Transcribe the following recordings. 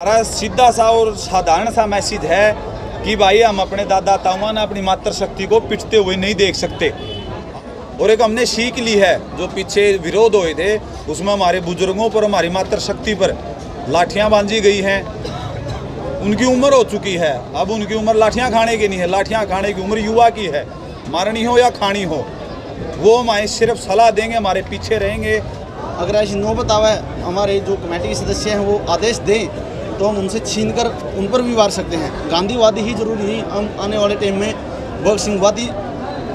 हमारा सीधा सा और साधारण सा मैसेज है कि भाई हम अपने दादा ताऊआ ने अपनी मातृशक्ति को पिटते हुए नहीं देख सकते। और एक हमने सीख ली है, जो पीछे विरोध हुए थे उसमें हमारे बुजुर्गों पर, हमारी मातृशक्ति पर लाठियां बांधी गई हैं। उनकी उम्र हो चुकी है, अब उनकी उम्र लाठियां खाने की नहीं है, लाठियां खाने की उम्र युवा की है। मारनी हो या खानी हो, वो हमारे सिर्फ सलाह देंगे, हमारे पीछे रहेंगे। अगर ऐसी नौबत आवे, हमारे जो कमेटी के सदस्य हैं वो आदेश दें तो हम उनसे छीन कर उन पर भी वार सकते हैं। गांधीवादी ही जरूरी नहीं, हम आने वाले टाइम में भगत सिंहवादी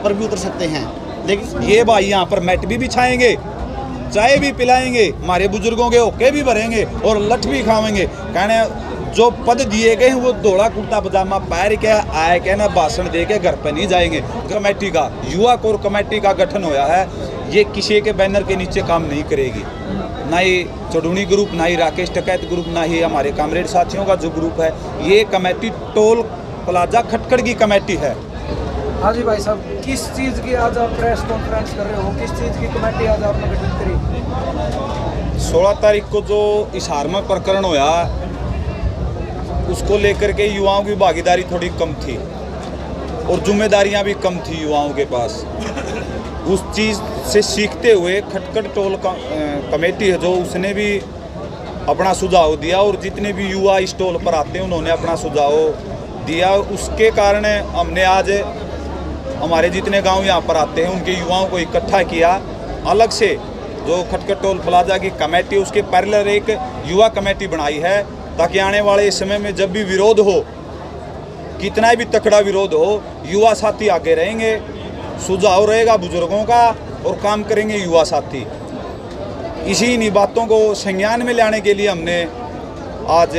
पर भी उतर सकते हैं। लेकिन ये भाई यहाँ पर मैट भी बिछाएंगे, चाय भी पिलाएंगे, हमारे बुजुर्गों के होके भी भरेंगे और लठ भी खावेंगे। कहने जो पद दिए गए हैं वो धोला कुर्ता पजामा पैर के आए के ना भाषण दे के घर पर नहीं जाएंगे। कमेटी का, युवा कोर कमेटी का गठन होया है, ये किसी के बैनर के नीचे काम नहीं करेगी। ना ही चढ़ूनी ग्रुप, ना ही राकेश टकैत ग्रुप, ना ही हमारे कामरेड साथियों का जो ग्रुप है। ये कमेटी टोल प्लाजा खटखड़ की कमेटी है। हाँ जी भाई साहब, किस चीज़ की आज आप प्रेस कॉन्फ्रेंस कर रहे हो, किस चीज़ की कमेटी आज आपने गठित करी? 16 तारीख को जो इशार में प्रकरण होया उसको लेकर के युवाओं की भागीदारी थोड़ी कम थी और जिम्मेदारियां भी कम थी युवाओं के पास। उस चीज़ से सीखते हुए खटखड़ टोल कमेटी है जो, उसने भी अपना सुझाव दिया और जितने भी युवा इस टोल पर आते हैं उन्होंने अपना सुझाव दिया। उसके कारण हमने आज हमारे जितने गांव यहाँ पर आते हैं उनके युवाओं को इकट्ठा किया। अलग से जो खटखड़ टोल प्लाजा की कमेटी, उसके पैरेलल एक युवा कमेटी बनाई है, ताकि आने वाले समय में जब भी विरोध हो, कितना भी तकड़ा विरोध हो, युवा साथी आगे रहेंगे, सुझाव रहेगा बुजुर्गों का और काम करेंगे युवा साथी। इसी इन्हीं बातों को संज्ञान में लाने के लिए हमने आज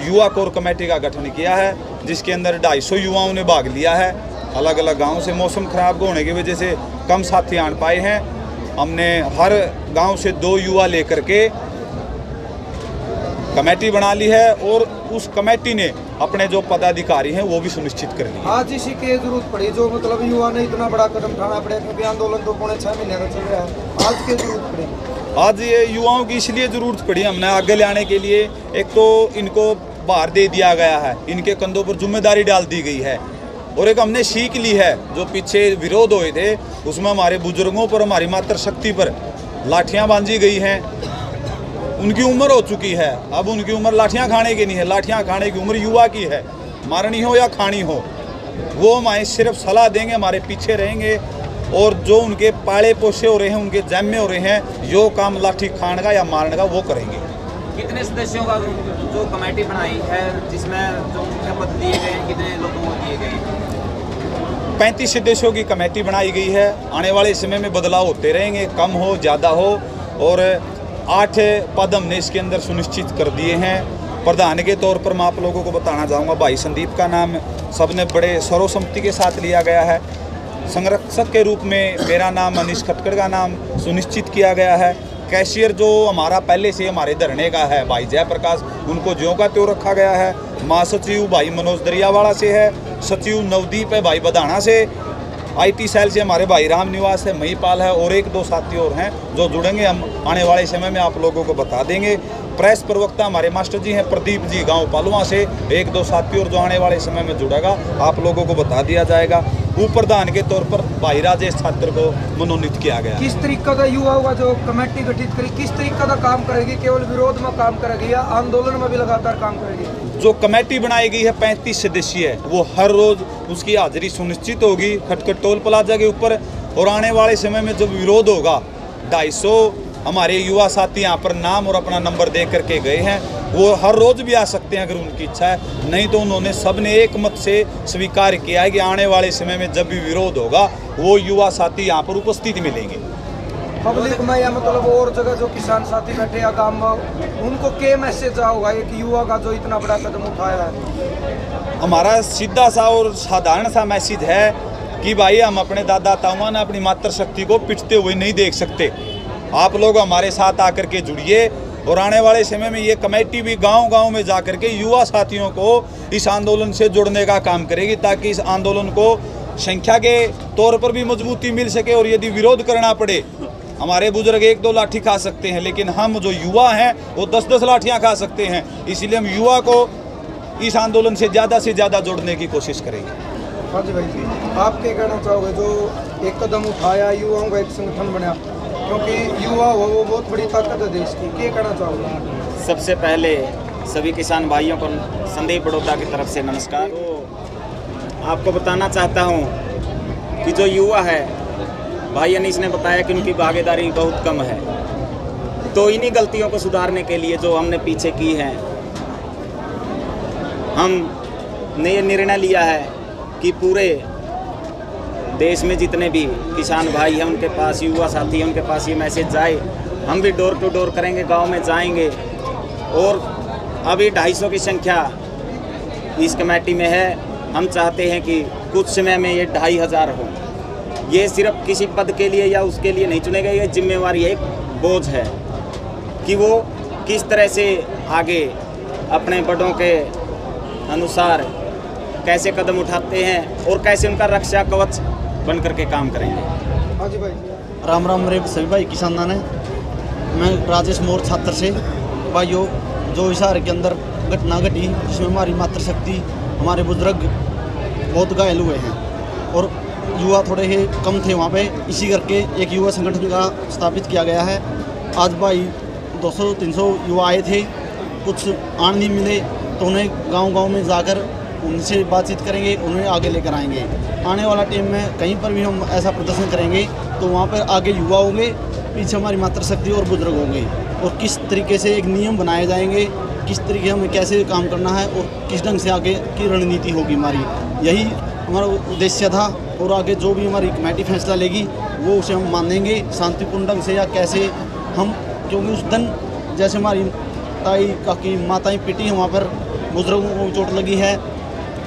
युवा कोर कमेटी का गठन किया है, जिसके अंदर 250 युवाओं ने भाग लिया है। अलग अलग गांव से मौसम खराब होने की वजह से कम साथी आन पाए हैं। हमने हर गांव से 2 युवा लेकर के कमेटी बना ली है और उस कमेटी ने अपने जो पदाधिकारी हैं वो भी सुनिश्चित कर लिए। आज इसी की जरूरत पड़ी, जो मतलब युवा ने इतना बड़ा कदम उठाना पड़े, क्योंकि आंदोलन तो 6.5 महीने का चल रहा है। आज की जरूरत पड़ी, आज ये युवाओं की इसलिए ज़रूरत पड़ी हमने आगे लाने के लिए। एक तो इनको भार दे दिया गया है, इनके कंधों पर जिम्मेदारी डाल दी गई है। और एक हमने सीख ली है, जो पीछे विरोध हुए थे उसमें हमारे बुजुर्गों पर, हमारी मातृशक्ति पर लाठियां बांधी गई हैं। उनकी उम्र हो चुकी है, अब उनकी उम्र लाठियां खाने की नहीं है, लाठियां खाने की उम्र युवा की है। मारनी हो या खानी हो, वो हमारे सिर्फ सलाह देंगे, हमारे पीछे रहेंगे। और जो उनके पाले पोसे हो रहे हैं, उनके जैमे हो रहे हैं, जो काम लाठी खाने का या मारने का वो करेंगे। कितने सदस्यों का जो कमेटी बनाई है, जिसमें जो मुख्य पद दिए गए हैं, कितने लोगों को दिए गए? 35 सदस्यों की कमेटी बनाई गई है। आने वाले समय में बदलाव होते रहेंगे, कम हो ज़्यादा हो। और 8 पद हमने इसके अंदर सुनिश्चित कर दिए हैं। प्रधान के तौर पर मैं आप लोगों को बताना चाहूँगा, भाई संदीप का नाम सबने बड़े सर्वसम्मति के साथ लिया गया है। संरक्षक के रूप में मेरा नाम, मनीष खटखड़ का नाम सुनिश्चित किया गया है। कैशियर जो हमारा पहले से हमारे धरने का है, भाई जयप्रकाश, उनको ज्यों का त्यों रखा गया है। महासचिव भाई मनोज दरियावाड़ा से है, सचिव नवदीप है भाई बधाना से, IT सेल से हमारे भाई राम निवास है, महिपाल है और 1-2 साथी और हैं जो जुड़ेंगे। हम आने वाले समय में आप लोगों को बता देंगे। प्रेस प्रवक्ता हमारे मास्टर जी हैं प्रदीप जी, गांव पालुआ से 1-2 साथी और जो आने वाले समय में जुड़ेगा आप लोगों को बता दिया जाएगा। प्रधान के तौर पर भाई राजेश छात्र को मनोनीत किया गया। किस तरीका का युवा होगा जो कमेटी गठित करी, किस तरीका का काम करेगी? केवल विरोध में काम करेगी या आंदोलन में भी लगातार काम करेगी? जो कमेटी बनाई गई है 35 सदस्यीय है, वो हर रोज उसकी हाजिरी सुनिश्चित होगी खटखड़ टोल प्लाजा के ऊपर। और आने वाले समय में जब विरोध होगा, 250 हमारे युवा साथी यहाँ पर नाम और अपना नंबर दे करके गए हैं, वो हर रोज भी आ सकते हैं अगर उनकी इच्छा है। नहीं तो उन्होंने सबने एक मत से स्वीकार किया है कि आने वाले समय में जब भी विरोध होगा वो युवा साथी यहाँ पर उपस्थित मिलेंगे। पब्लिक में या मतलब और जगह जो किसान साथी बैठे या गाँव में, उनको क्या मैसेज होगा एक युवा का जो इतना बड़ा कदम उठाया है? हमारा सीधा सा और साधारण सा मैसेज है कि भाई हम अपने दादा ताऊआ ने अपनी मातृशक्ति को पिटते हुए नहीं देख सकते। आप लोग हमारे साथ आकर के जुड़िए और आने वाले समय में ये कमेटी भी गांव-गांव में जाकर के युवा साथियों को इस आंदोलन से जोड़ने का काम करेगी, ताकि इस आंदोलन को संख्या के तौर पर भी मजबूती मिल सके। और यदि विरोध करना पड़े हमारे बुजुर्ग 1-2 लाठी खा सकते हैं, लेकिन हम जो युवा हैं वो 10-10 लाठियां खा सकते हैं। इसीलिए हम युवा को इस आंदोलन से ज़्यादा जोड़ने की कोशिश करेंगे। हाँ जी भाई जी, आप क्या कहना चाहोगे जो एक कदम उठाया, युवाओं का एक संगठन बना, क्योंकि युवा वो बहुत बड़ी ताकत है देश की, क्या कहना चाहोगे? सबसे पहले सभी किसान भाइयों को संदीप बड़ौदा की तरफ से नमस्कार। तो आपको बताना चाहता हूँ कि जो युवा है, भाई अनीस ने बताया कि उनकी भागीदारी बहुत कम है। तो इन्हीं गलतियों को सुधारने के लिए जो हमने पीछे की हैं, हमने ये निर्णय लिया है कि पूरे देश में जितने भी किसान भाई हैं उनके पास, युवा साथी हैं उनके पास ये मैसेज जाए। हम भी डोर टू डोर करेंगे, गांव में जाएंगे। और अभी 250 की संख्या इस कमेटी में है। हम चाहते हैं कि कुछ समय में ये 2500 हो। ये सिर्फ किसी पद के लिए या उसके लिए नहीं चुने गए, ये जिम्मेवारी है, एक बोझ है कि वो किस तरह से आगे अपने बड़ों के अनुसार कैसे कदम उठाते हैं और कैसे उनका रक्षा कवच बन करके काम करेंगे। हाँ जी भाई। राम राम मेरे सभी भाई किसान है। मैं राजेश मोर छात्र से भाइयों, जो हिसार के अंदर घटना घटी जिसमें हमारी मातृशक्ति, हमारे बुजुर्ग बहुत घायल हुए हैं और युवा थोड़े ही कम थे वहाँ पे, इसी करके एक युवा संगठन का स्थापित किया गया है। आज भाई 200-300 युवा आए थे, कुछ आन नहीं मिले तो उन्हें गांव-गांव में जाकर उनसे बातचीत करेंगे, उन्हें आगे लेकर आएंगे। आने वाला टाइम में कहीं पर भी हम ऐसा प्रदर्शन करेंगे तो वहाँ पर आगे युवा होंगे, पीछे हमारी मातृशक्ति और बुजुर्ग होंगे। और किस तरीके से एक नियम बनाए जाएंगे, किस तरीके हमें कैसे काम करना है और किस ढंग से आगे की रणनीति होगी हमारी, यही हमारा उद्देश्य था। और आगे जो भी हमारी कमेटी फैसला लेगी वो उसे हम मानेंगे शांतिपूर्ण ढंग से, या कैसे हम, क्योंकि उस दिन जैसे हमारी ताई काकी माताएं पिटी, वहाँ पर बुजुर्गों को चोट लगी है,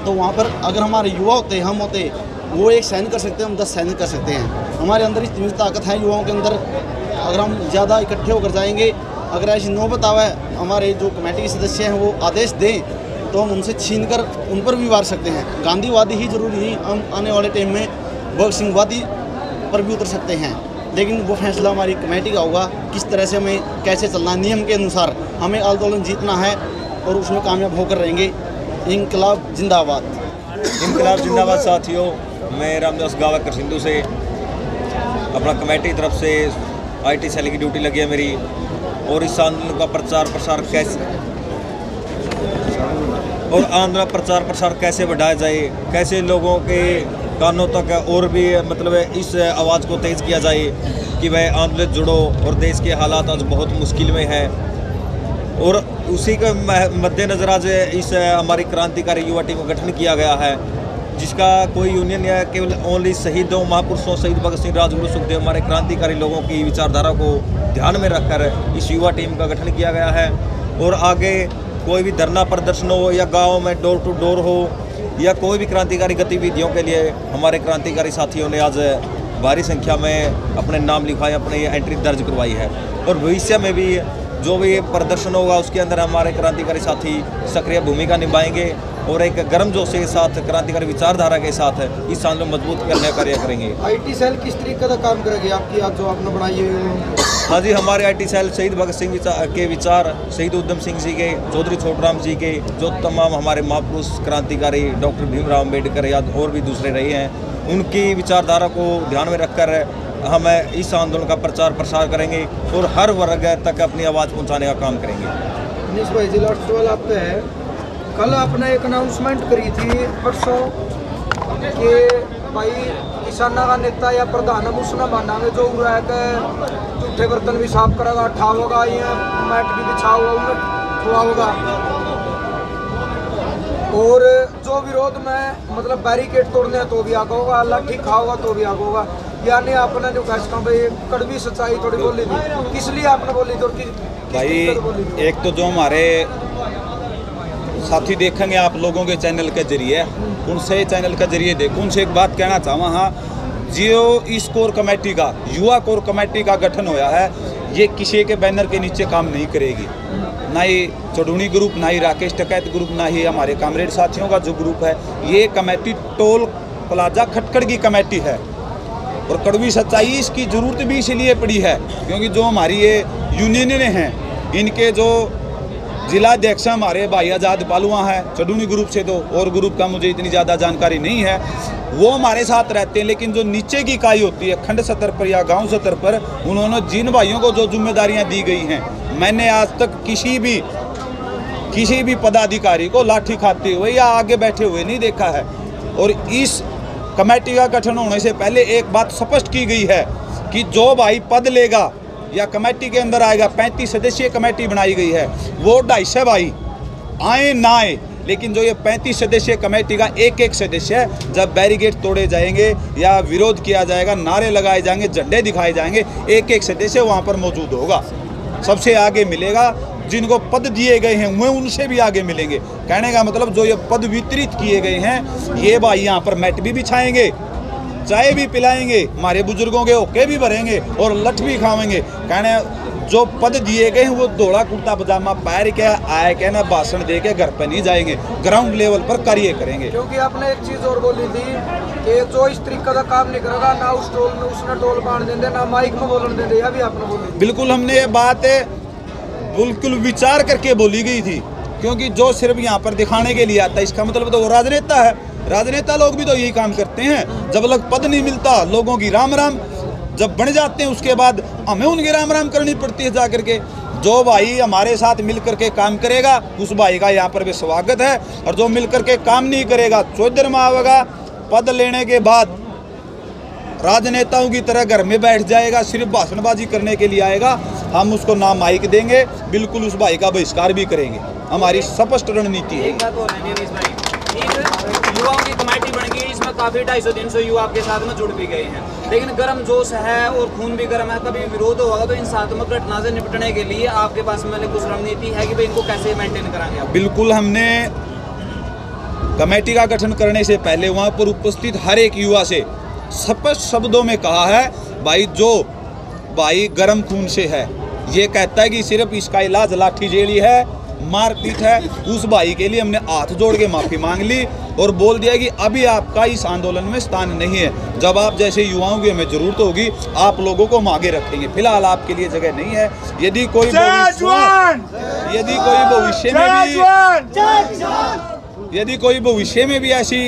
तो वहाँ पर अगर हमारे युवा होते, हम होते, वो एक सहन कर सकते हैं, हम 10 सहन कर सकते हैं। हमारे अंदर इतनी ताकत है युवाओं के अंदर। अगर हम ज़्यादा इकट्ठे होकर जाएंगे, अगर ऐसी नौबत आवे, हमारे जो कमेटी के सदस्य हैं वो आदेश दें तो हम उनसे छीन कर उन पर भी वार सकते हैं। गांधीवादी ही जरूरी नहीं, हम आने वाले टाइम में भगत सिंहवादी पर भी उतर सकते हैं, लेकिन वो फैसला हमारी कमेटी का होगा किस तरह से हमें कैसे चलना है। नियम के अनुसार हमें आंदोलन जीतना है और उसमें कामयाब होकर रहेंगे। इंकलाब जिंदाबाद। इंकलाब जिंदाबाद साथियों, मैं रामदास गावकर सिंधु से, अपना कमेटी की तरफ से IT सेल की ड्यूटी लगी है मेरी। और इस आंदोलन का प्रचार प्रसार कैसे बढ़ाया जाए, कैसे लोगों के कानों तक और भी मतलब इस आवाज़ को तेज़ किया जाए कि वह आंदोलन जुड़ो। और देश के हालात आज बहुत मुश्किल में है और उसी के मद्देनज़र आज इस हमारी क्रांतिकारी युवा टीम का गठन किया गया है, जिसका कोई यूनियन या केवल ओनली शहीदों महापुरुषों शहीद भगत सिंह, राजगुरु, सुखदेव, हमारे क्रांतिकारी लोगों की विचारधारा को ध्यान में रखकर इस युवा टीम का गठन किया गया है। और आगे कोई भी धरना प्रदर्शन हो या गाँव में डोर टू डोर हो या कोई भी क्रांतिकारी गतिविधियों के लिए हमारे क्रांतिकारी साथियों ने आज भारी संख्या में अपने नाम लिखवाए, अपनी एंट्री दर्ज करवाई है। और भविष्य में भी जो भी प्रदर्शन होगा उसके अंदर हमारे क्रांतिकारी साथी सक्रिय भूमिका निभाएंगे और एक गर्मजोशी के साथ, क्रांतिकारी विचारधारा के साथ इस आंदोलन मजबूत करने का कार्य करेंगे। IT सेल किस तरीके का काम करेगी आपकी, आज जो आपने बनाई है? हाँ जी, हमारे IT सेल शहीद भगत सिंह के विचार, शहीद उधम सिंह जी के, चौधरी छोटूराम जी के, जो तमाम हमारे महापुरुष क्रांतिकारी डॉक्टर भीमराव अम्बेडकर या और भी दूसरे रहे हैं, उनकी विचारधारा को ध्यान में रखकर हम इस आंदोलन का प्रचार प्रसार करेंगे और हर वर्ग तक अपनी आवाज़ पहुँचाने का काम करेंगे। अनीस भाई जी, लास्ट सवाल आप पे है। कल आपने एक अनाउंसमेंट करी थी परसों कि भाई किसाना का नेता या प्रधान हम उसना मानांगे जो हो रहा है कि जूठे बर्तन भी साफ करेगा, उठाओगा, ये मैट भी बिछा हुआ होगा और जो विरोध में मतलब बैरिकेड तोड़ने तो भी आगा होगा, लाठी खाओगा तो भी आगा होगा। यानी आपने जो कहा भाई कड़वी सच्चाई थोड़ी बोली थी, किस लिए आपने बोली थी और भाई? एक तो जो हमारे साथी देखेंगे आप लोगों के चैनल के जरिए, उनसे चैनल के जरिए देखो, उनसे एक बात कहना चाहूँ। हाँ, जो इस कोर कमेटी का, युवा कोर कमेटी का गठन होया है, ये किसी के बैनर के नीचे काम नहीं करेगी। ना ही चढ़ूनी ग्रुप, ना ही राकेश टकैत ग्रुप, ना ही हमारे कामरेड साथियों का जो ग्रुप है। ये कमेटी टोल प्लाजा खटखड़ की कमेटी है। और कड़वी सच्चाई इसकी ज़रूरत भी इसलिए पड़ी है क्योंकि जो हमारी ये यूनियनें हैं, इनके जो जिला अध्यक्ष हमारे भाई आज़ाद पालुआ हैं चडूनी ग्रुप से, तो और ग्रुप का मुझे इतनी ज़्यादा जानकारी नहीं है, वो हमारे साथ रहते हैं। लेकिन जो नीचे की इकाई होती है खंड स्तर पर या गांव स्तर पर, उन्होंने जिन भाइयों को जो जिम्मेदारियां दी गई हैं, मैंने आज तक किसी भी पदाधिकारी को लाठी खाते हुए या आगे बैठे हुए नहीं देखा है। और इस कमेटी का गठन होने से पहले एक बात स्पष्ट की गई है कि जो भाई पद लेगा या कमेटी के अंदर आएगा, 35 सदस्यीय कमेटी बनाई गई है, वो 250 भाई आए ना आए, लेकिन जो ये 35 सदस्यीय कमेटी का एक एक सदस्य है, जब बैरिकेड तोड़े जाएंगे या विरोध किया जाएगा, नारे लगाए जाएंगे, झंडे दिखाए जाएंगे, एक एक सदस्य वहाँ पर मौजूद होगा, सबसे आगे मिलेगा। जिनको पद दिए गए हैं वे उनसे भी आगे मिलेंगे। कहने का मतलब जो ये पद वितरित किए गए हैं, ये भाई यहाँ पर मैट भी बिछाएंगे, चाय भी पिलाएंगे, हमारे बुजुर्गों के होके भी भरेंगे और लठ भी खावेंगे। कहने जो पद दिए गए हैं वो धोला कुर्ता पजामा पैर के आए के ना भाषण दे के घर पर नहीं जाएंगे, ग्राउंड लेवल पर कार्य करेंगे। क्योंकि आपने एक चीज़ और बोली थी कि जो इस तरीके का काम नहीं करेगा, ना उस टोल में उसने टोल बांध देंगे, ना माइक में बोलने देंगे, यह भी आपने बोली। बिल्कुल, हमने ये बात बिल्कुल विचार करके बोली गई थी, क्योंकि जो सिर्फ यहाँ पर दिखाने के लिए आता है, इसका मतलब तो वो राजनेता है। राजनेता लोग भी तो यही काम करते हैं। जब तक पद नहीं मिलता लोगों की राम राम, जब बन जाते हैं उसके बाद हमें उनकी राम राम करनी पड़ती है जा करके। जो भाई हमारे साथ मिल करके काम करेगा उस भाई का यहाँ पर भी स्वागत है, और जो मिल करके काम नहीं करेगा चौधर में आवेगा, पद लेने के बाद राजनेताओं की तरह घर में बैठ जाएगा, सिर्फ भाषणबाजी करने के लिए आएगा, हम उसको ना माइक देंगे, बिल्कुल उस भाई का बहिष्कार भी करेंगे। हमारी स्पष्ट रणनीति है। एक बात और है नीतीश भाई, एक युवाओं की कमेटी बन गई, इसमें काफ़ी 250-300 युवा आपके साथ में जुड़ भी गए हैं, लेकिन गर्म जोश है और खून भी गर्म है, कभी विरोध होगा तो हिंसात्मक घटना से निपटने के लिए आपके पास में कुछ रणनीति है कि भाई इनको कैसे मेंटेन कराएंगे आप? बिल्कुल, हमने कमेटी का गठन करने से पहले वहाँ पर उपस्थित हर एक युवा से स्पष्ट शब्दों में कहा है, भाई जो भाई गर्म खून से है, ये कहता है कि सिर्फ इसका इलाज लाठीजेली है, मारपीट है, उस भाई के लिए हमने हाथ जोड़ के माफ़ी मांग ली और बोल दिया कि अभी आपका इस आंदोलन में स्थान नहीं है। जब आप जैसे युवाओं की हमें ज़रूरत होगी आप लोगों को हम आगे रखेंगे, फिलहाल आपके लिए जगह नहीं है। यदि कोई भविष्य में भी ऐसी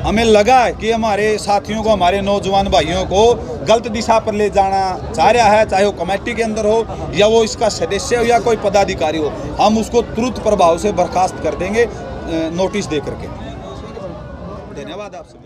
हमें लगा कि हमारे साथियों को, हमारे नौजवान भाइयों को गलत दिशा पर ले जाना चाह रहा है, चाहे वो कमेटी के अंदर हो या वो इसका सदस्य हो या कोई पदाधिकारी हो, हम उसको तुरंत प्रभाव से बर्खास्त कर देंगे नोटिस दे करके। धन्यवाद आपसे।